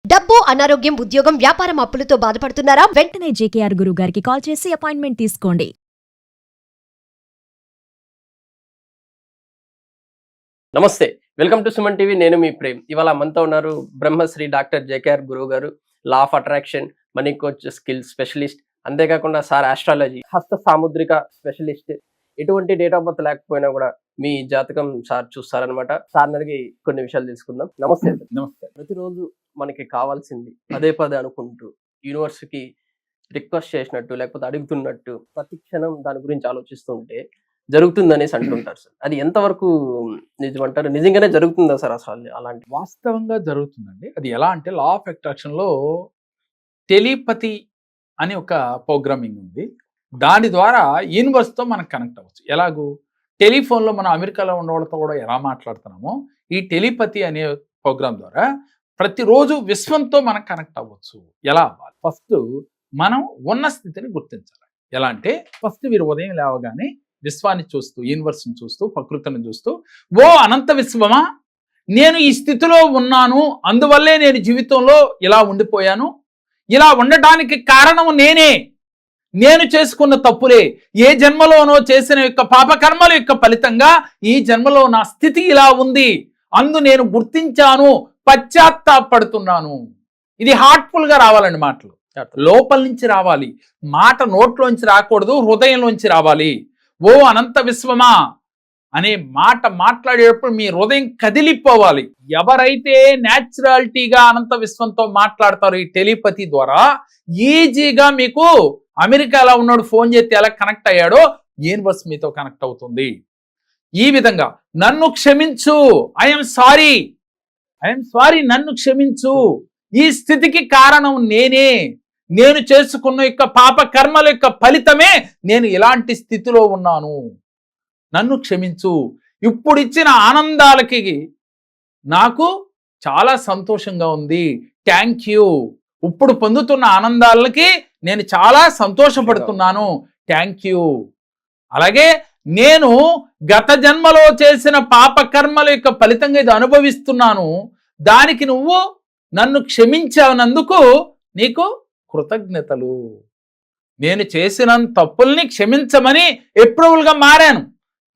డబ్బు, అనారోగ్యం, ఉద్యోగం, వ్యాపారం, అప్పులతో బాధపడుతున్నారా? వెంటనే జేకేఆర్ గురువు గారికి కాల్ చేసి అపాయింట్మెంట్ తీసుకోండి. నమస్తే, వెల్కమ్ టు సుమన్ టీవీ. నేను మీ ప్రేమ్. ఇవాళ మనతో ఉన్నారు బ్రహ్మశ్రీ డాక్టర్ జేకేఆర్ గురువు గారు, law of attraction, money coach, skill specialist, అంతేకాకుండా సార్ ఆస్ట్రాలజీ, హస్త సాముద్రిక స్పెషలిస్ట్. ఎటువంటి డేట్ ఆఫ్ బర్త్ లేకపోయినా కూడా మీ జాతకం సార్ చూస్తారనమాట. సార్ అడిగి కొన్ని విషయాలు తెలుసుకుందాం. నమస్తే. నమస్తే. ప్రతిరోజు మనకి కావాల్సింది పదే పదే అనుకుంటూ యూనివర్స్కి రిక్వెస్ట్ చేసినట్టు లేకపోతే అడుగుతున్నట్టు ప్రతి క్షణం దాని గురించి ఆలోచిస్తుంటే జరుగుతుందనేసి అంటుంటారు సార్. అది ఎంతవరకు నిజమంటారు? నిజంగానే జరుగుతుందా సార్ అసలు అలాంటి? వాస్తవంగా జరుగుతుందండి. అది ఎలా అంటే లా ఆఫ్ అట్రాక్షన్ లో టెలిపతి అని ఒక ప్రోగ్రామింగ్ ఉంది. దాని ద్వారా యూనివర్స్ తో మనం కనెక్ట్ అవ్వచ్చు. ఎలాగూ టెలిఫోన్ లో మనం అమెరికాలో ఉన్న వాళ్ళతో కూడా ఎలా మాట్లాడుతున్నామో ఈ టెలిపతి అనే ప్రోగ్రామ్ ద్వారా ప్రతిరోజు విశ్వంతో మనం కనెక్ట్ అవ్వచ్చు. ఎలా అవ్వాలి? ఫస్ట్ మనం ఉన్న స్థితిని గుర్తించాలి. ఎలా అంటే ఫస్ట్ మీరు ఉదయం లేవగానే విశ్వాన్ని చూస్తూ, యూనివర్స్ని చూస్తూ, ప్రకృతిని చూస్తూ, ఓ అనంత విశ్వమా, నేను ఈ స్థితిలో ఉన్నాను, అందువల్లే నేను జీవితంలో ఇలా ఉండిపోయాను, ఇలా ఉండటానికి కారణం నేనే, నేను చేసుకున్న తప్పులే, ఏ జన్మలోనో చేసిన యొక్క పాపకర్మల యొక్క ఫలితంగా ఈ జన్మలో నా స్థితి ఇలా ఉంది, అందు నేను గుర్తించాను, పశ్చాత్తాపడుతున్నాను. ఇది హార్ట్ఫుల్ గా రావాలండి. మాటలు లోపల నుంచి రావాలి. మాట నోట్లోంచి రాకూడదు, హృదయంలోంచి రావాలి. ఓ అనంత విశ్వమా అనే మాట మాట్లాడేటప్పుడు మీ హృదయం కదిలిపోవాలి. ఎవరైతే న్యాచురాలిటీగా అనంత విశ్వంతో మాట్లాడతారో ఈ టెలిపతి ద్వారా ఈజీగా మీకు అమెరికాలో ఉన్నాడు ఫోన్ చేస్తే ఎలా కనెక్ట్ అయ్యాడో యూనివర్స్ మీతో కనెక్ట్ అవుతుంది. ఈ విధంగా నన్ను క్షమించు, ఐఎమ్ సారీ, నన్ను క్షమించు, ఈ స్థితికి కారణం నేనే, నేను చేసుకున్న యొక్క పాప కర్మల యొక్క ఫలితమే నేను ఇలాంటి స్థితిలో ఉన్నాను, నన్ను క్షమించు. ఇప్పుడు ఇచ్చిన ఆనందాలకి నాకు చాలా సంతోషంగా ఉంది, థ్యాంక్ యూ. ఇప్పుడు పొందుతున్న ఆనందాలకి నేను చాలా సంతోషపడుతున్నాను, థ్యాంక్ యూ. అలాగే నేను గత జన్మలో చేసిన పాప కర్మల యొక్క ఫలితంగా ఇది అనుభవిస్తున్నాను, దానికి నువ్వు నన్ను క్షమించానందుకు నీకు కృతజ్ఞతలు. నేను చేసిన తప్పుల్ని క్షమించమని అప్రూవల్గా మారాను.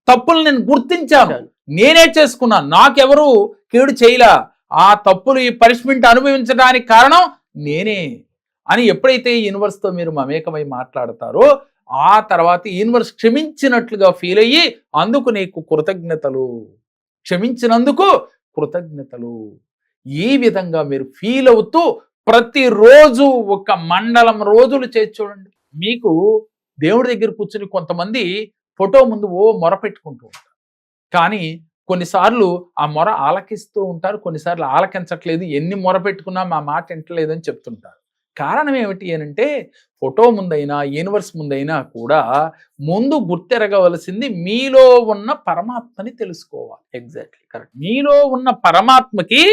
తప్పులు నేను గుర్తించాను, నేనే చేసుకున్నాను, నాకెవరు కీడు చేయలా. ఆ తప్పులు, ఈ పనిష్మెంట్ అనుభవించడానికి కారణం నేనే అని ఎప్పుడైతే యూనివర్స్తో మీరు మమేకమై మాట్లాడతారో ఆ తర్వాత యూనివర్స్ క్షమించినట్లుగా ఫీల్ అయ్యి అందుకు నీకు కృతజ్ఞతలు, క్షమించినందుకు కృతజ్ఞతలు. ఈ విధంగా మీరు ఫీల్ అవుతూ ప్రతిరోజు ఒక మండలం రోజులు చేసి చూడండి. మీకు దేవుడి దగ్గర కూర్చుని కొంతమంది ఫోటో ముందు మొర పెట్టుకుంటూ ఉంటారు, కానీ కొన్నిసార్లు ఆ మొర ఆలకిస్తూ ఉంటారు, కొన్నిసార్లు ఆలకించట్లేదు, ఎన్ని మొర పెట్టుకున్నా మా మాట వింటలేదు అని చెప్తుంటారు. కారణం ఏమిటి అనంటే ఫోటో ముందైనా యూనివర్స్ ముందైనా కూడా ముందు గుర్తెరగవలసింది మీలో ఉన్న పరమాత్మని తెలుసుకోవాలి. Exactly correct. మీలో ఉన్న పరమాత్మకి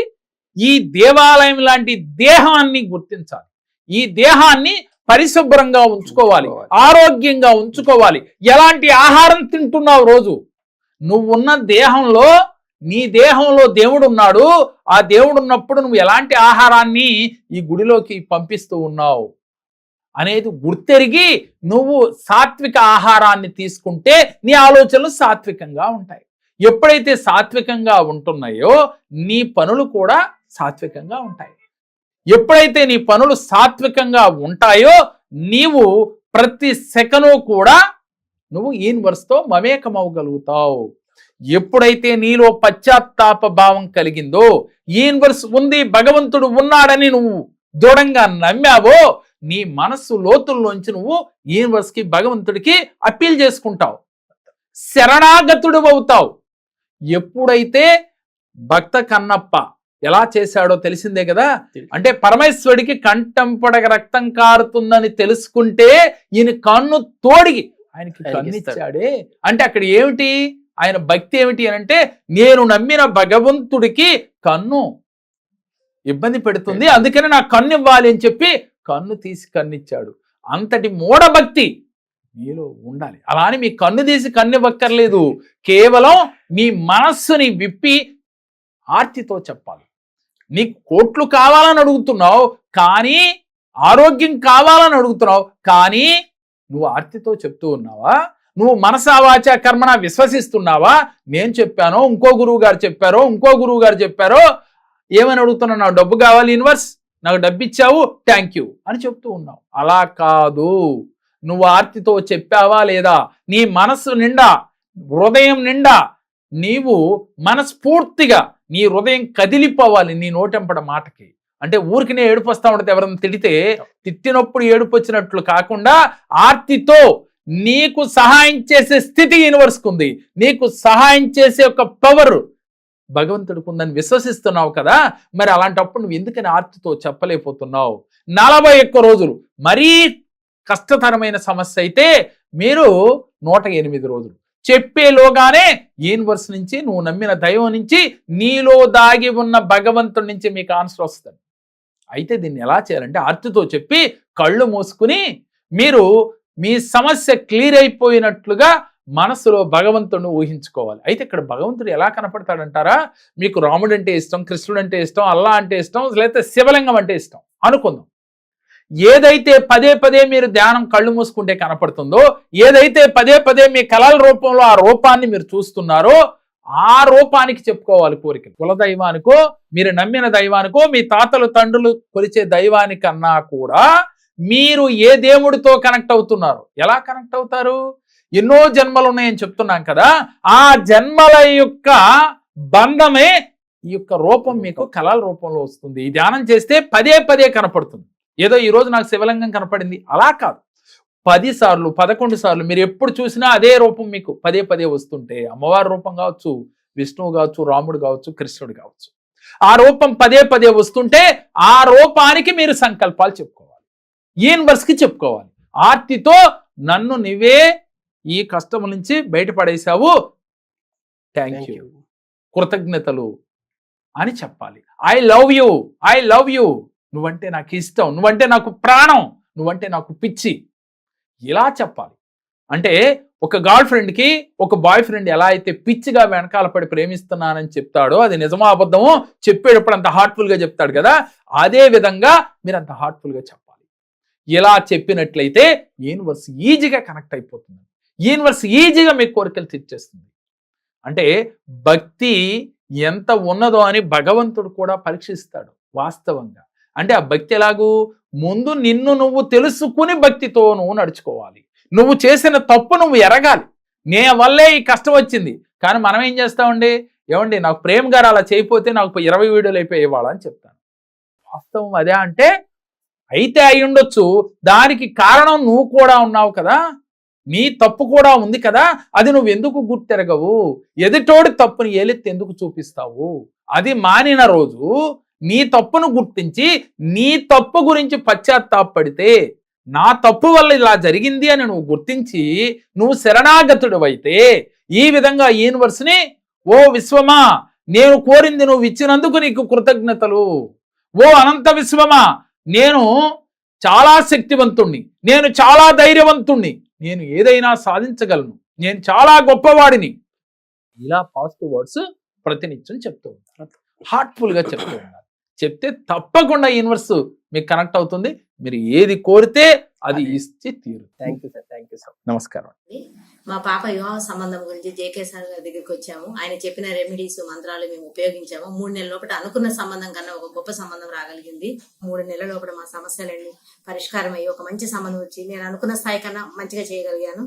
ఈ దేవాలయం లాంటి దేహాన్ని గుర్తించాలి. ఈ దేహాన్ని పరిశుభ్రంగా ఉంచుకోవాలి, ఆరోగ్యంగా ఉంచుకోవాలి. ఎలాంటి ఆహారం తింటున్నావు రోజు? నువ్వున్న దేహంలో, నీ దేహంలో దేవుడు ఉన్నాడు. ఆ దేవుడు ఉన్నప్పుడు నువ్వు ఎలాంటి ఆహారాన్ని ఈ గుడిలోకి పంపిస్తూ ఉన్నావు అనేది గుర్తెరిగి నువ్వు సాత్విక ఆహారాన్ని తీసుకుంటే నీ ఆలోచనలు సాత్వికంగా ఉంటాయి. ఎప్పుడైతే సాత్వికంగా ఉంటున్నాయో నీ పనులు కూడా సాత్వికంగా ఉంటాయి. ఎప్పుడైతే నీ పనులు సాత్వికంగా ఉంటాయో నీవు ప్రతి సెకను కూడా నువ్వు యూనివర్స్తో మమేకమవగలుగుతావు. ఎప్పుడైతే నీలో పశ్చాత్తాప భావం కలిగిందో, యూనివర్స్ ఉంది, భగవంతుడు ఉన్నాడని నువ్వు దృఢంగా నమ్మావో, నీ మనస్సు లోతుల్లోంచి నువ్వు యూనివర్స్కి, భగవంతుడికి అప్పీల్ చేసుకుంటావు, శరణాగతుడు అవుతావు. ఎప్పుడైతే భక్త కన్నప్ప ఎలా చేశాడో తెలిసిందే కదా. అంటే పరమేశ్వరుడికి కంఠంపడగ రక్తం కారుతుందని తెలుసుకుంటే ఈయన కన్ను తోడిగి ఆయనకి కన్నిచ్చాడే. అంటే అక్కడ ఏమిటి ఆయన భక్తి ఏమిటి అని అంటే, నేను నమ్మిన భగవంతుడికి కన్ను ఇబ్బంది పెడుతుంది, అందుకని నా కన్ను ఇవ్వాలి అని చెప్పి కన్ను తీసి కన్నిచ్చాడు. అంతటి మూఢభక్తి మీలో ఉండాలి. అలా అని మీ కన్ను తీసి కన్నివ్వక్కర్లేదు, కేవలం మీ మనస్సుని విప్పి ఆర్తితో చెప్పాలి. నీకు కోట్లు కావాలని అడుగుతున్నావు, కానీ ఆరోగ్యం కావాలని అడుగుతున్నావు, కానీ నువ్వు ఆర్తితో చెప్తూ ఉన్నావా? నువ్వు మనసా వాచా కర్మణ విశ్వసిస్తున్నావా? నేను చెప్పానో, ఇంకో గురువు గారు చెప్పారో, ఇంకో గురువు గారు చెప్పారో, ఏమని అడుగుతున్నావు? నాకు డబ్బు కావాలి యూనివర్స్, నాకు డబ్బు ఇచ్చావు, థ్యాంక్ యూ అని చెప్తూ ఉన్నావు. అలా కాదు. నువ్వు ఆర్తితో చెప్పావా లేదా? నీ మనస్సు నిండా, హృదయం నిండా నీవు మనస్ఫూర్తిగా నీ హృదయం కదిలిపోవాలి నీ నోటెంపడ మాటకి. అంటే ఊరికినే ఏడుపు వస్తా ఉంటుంది, ఎవరైనా తిడితే తిట్టినప్పుడు ఏడుపు వచ్చినట్లు కాకుండా ఆర్తితో నీకు సహాయం చేసే స్థితి యూనివర్స్కి ఉంది, నీకు సహాయం చేసే ఒక పవర్ భగవంతుడికి ఉందని విశ్వసిస్తున్నావు కదా. మరి అలాంటప్పుడు నువ్వు ఎందుకని ఆర్తితో చెప్పలేకపోతున్నావు? 41 రోజులు మరీ కష్టతరమైన సమస్య అయితే మీరు 108 రోజులు చెప్పేలోగానే యూనివర్స్ నుంచి, నువ్వు నమ్మిన దైవం నుంచి, నీలో దాగి ఉన్న భగవంతుడి నుంచి మీకు ఆన్సర్ వస్తుంది. అయితే దీన్ని ఎలా చేయాలంటే ఆర్తితో చెప్పి కళ్ళు మూసుకుని మీరు మీ సమస్య క్లియర్ అయిపోయినట్లుగా మనసులో భగవంతుడిని ఊహించుకోవాలి. అయితే ఇక్కడ భగవంతుడు ఎలా కనపడతాడంటారా? మీకు రాముడు అంటే ఇష్టం, కృష్ణుడు అంటే ఇష్టం, అల్లా అంటే ఇష్టం, లేకపోతే శివలింగం అంటే ఇష్టం అనుకుందాం. ఏదైతే పదే పదే మీరు ధ్యానం కళ్ళు మూసుకుంటే కనపడుతుందో, ఏదైతే పదే పదే మీ కళల రూపంలో ఆ రూపాన్ని మీరు చూస్తున్నారో, ఆ రూపానికి చెప్పుకోవాలి కోరికలు. కుల దైవానికో, మీరు నమ్మిన దైవానికో, మీ తాతలు తండ్రులు కొలిచే దైవానికన్నా కూడా మీరు ఏ దేవుడితో కనెక్ట్ అవుతున్నారు? ఎలా కనెక్ట్ అవుతారు? ఎన్నో జన్మలు ఉన్నాయని చెప్తున్నాం కదా, ఆ జన్మల యొక్క బంధమే ఈ యొక్క రూపం మీకు కళల రూపంలో వస్తుంది. ఈ ధ్యానం చేస్తే పదే పదే కనపడుతుంది. ఏదో ఈ రోజు నాకు శివలింగం కనపడింది అలా కాదు, 10 సార్లు 11 సార్లు మీరు ఎప్పుడు చూసినా అదే రూపం మీకు పదే పదే వస్తుంటే, అమ్మవారి రూపం కావచ్చు, విష్ణువు కావచ్చు, రాముడు కావచ్చు, కృష్ణుడు కావచ్చు, ఆ రూపం పదే పదే వస్తుంటే ఆ రూపానికి మీరు సంకల్పాలు చెప్పుకోవాలి, యూనివర్స్కి చెప్పుకోవాలి. ఆర్తితో నన్ను నువ్వే ఈ కష్టం నుంచి బయటపడేశావు, థ్యాంక్ యూ, కృతజ్ఞతలు అని చెప్పాలి. I love you, I love you, నువ్వంటే నాకు ఇష్టం, నువ్వంటే నాకు ప్రాణం, నువ్వంటే నాకు పిచ్చి, ఇలా చెప్పాలి. అంటే ఒక గర్ల్ ఫ్రెండ్కి ఒక బాయ్ ఫ్రెండ్ ఎలా అయితే పిచ్చిగా వెనకాల పడి ప్రేమిస్తున్నానని చెప్తాడో, అది నిజమో అబద్ధమో చెప్పేటప్పుడు అంత హార్ట్ఫుల్గా చెప్తాడు కదా, అదే విధంగా మీరు అంత హార్ట్ఫుల్గా చెప్పాలి. ఇలా చెప్పినట్లయితే యూనివర్స్ ఈజీగా కనెక్ట్ అయిపోతుంది, యూనివర్స్ ఈజీగా మీ కోరికలు తీర్చేస్తుంది. అంటే భక్తి ఎంత ఉన్నదో అని భగవంతుడు కూడా పరీక్షిస్తాడు వాస్తవంగా. అంటే ఆ భక్తి ఎలాగూ? ముందు నిన్ను నువ్వు తెలుసుకుని భక్తితో నువ్వు నడుచుకోవాలి. నువ్వు చేసిన తప్పు నువ్వు ఎరగాలి. నే వల్లే ఈ కష్టం వచ్చింది, కానీ మనం ఏం చేస్తామండి, ఏమండి నాకు ప్రేమ గారు అలా చేయకపోతే నాకు 20 వీడియోలు అయిపోయేవాళ్ళ అని చెప్తాను. వాస్తవం అదే అంటే అయితే అయి ఉండొచ్చు, దానికి కారణం నువ్వు కూడా ఉన్నావు కదా, నీ తప్పు కూడా ఉంది కదా, అది నువ్వు ఎందుకు గుర్తెరగవు? ఎదుటోడి తప్పుని ఏలెత్తి ఎందుకు చూపిస్తావు? అది మానిన రోజు నీ తప్పును గుర్తించి నీ తప్పు గురించి పశ్చాత్తాపడితే, నా తప్పు వల్ల ఇలా జరిగింది అని నువ్వు గుర్తించి నువ్వు శరణాగతుడు అయితే, ఈ విధంగా యూనివర్స్ని, ఓ విశ్వమా నేను కోరింది నువ్వు ఇచ్చినందుకు నీకు కృతజ్ఞతలు, ఓ అనంత విశ్వమా నేను చాలా శక్తివంతుణ్ణి, నేను చాలా ధైర్యవంతుణ్ణి, నేను ఏదైనా సాధించగలను, నేను చాలా గొప్పవాడిని, ఇలా పాజిటివ్ వర్డ్స్ ప్రతినిత్యం చెప్తూ ఉంటారు, హార్ట్ఫుల్గా చెప్తూ ఉన్నారు. చెప్తే తప్పకుండా యూనివర్స్ మీకు కనెక్ట్ అవుతుంది. మీరు ఏది కోరితే అది ఇచ్చి తీరు. Thank you sir, thank you sir. నమస్కారం. మా పాప వివాహ సంబంధం గురించి జేకే సార్ గారి దగ్గరికి వచ్చాము. ఆయన చెప్పిన రెమెడీస్ మంత్రాలు మేము ఉపయోగించాము. 3 నెలల లోపల అనుకున్న సంబంధం కన్నా ఒక గొప్ప సంబంధం రాగలిగింది. 3 నెలల లోపల మా సమస్యలన్నీ పరిష్కారం అయ్యి ఒక మంచి సంబంధం వచ్చి నేను అనుకున్న స్థాయి కన్నా మంచిగా చేయగలిగాను.